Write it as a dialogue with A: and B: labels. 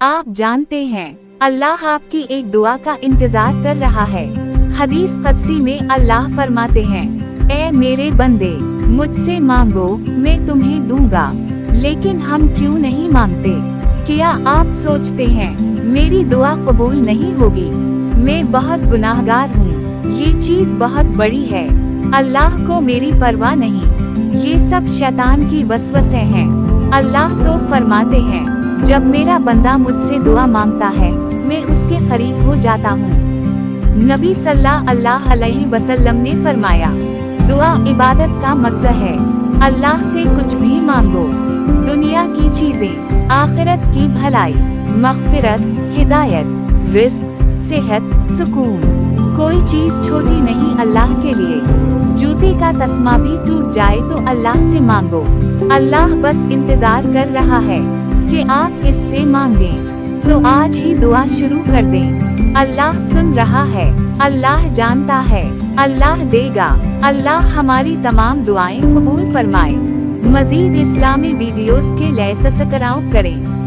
A: आप जानते हैं अल्लाह आपकी एक दुआ का इंतजार कर रहा है। हदीस क़ुदसी में अल्लाह फरमाते हैं, ऐ मेरे बंदे, मुझसे मांगो मैं तुम्हें दूंगा। लेकिन हम क्यों नहीं मांगते? क्या आप सोचते हैं मेरी दुआ कबूल नहीं होगी? मैं बहुत गुनाहगार हूँ, ये चीज बहुत बड़ी है, अल्लाह को मेरी परवाह नहीं। ये सब शैतान की वसवसे हैं। अल्लाह तो फरमाते हैं, जब मेरा बंदा मुझसे दुआ मांगता है मैं उसके करीब हो जाता हूँ। नबी सल्लल्लाहु अलैहि वसल्लम ने फरमाया, दुआ इबादत का मकसद है। अल्लाह से कुछ भी मांगो, दुनिया की चीजें, आखिरत की भलाई, मग़फ़िरत, हिदायत, रिज़्क़, सेहत, सुकून, कोई चीज छोटी नहीं अल्लाह के लिए। जूते का तस्मा भी टूट जाए तो अल्लाह से मांगो। अल्लाह बस इंतजार कर रहा है कि आप इससे मांगें। तो आज ही दुआ शुरू कर दें। अल्लाह सुन रहा है, अल्लाह जानता है, अल्लाह देगा। अल्लाह हमारी तमाम दुआएं कबूल फरमाए। मज़ीद इस्लामी वीडियोस के लिए सब्सक्राइब करें।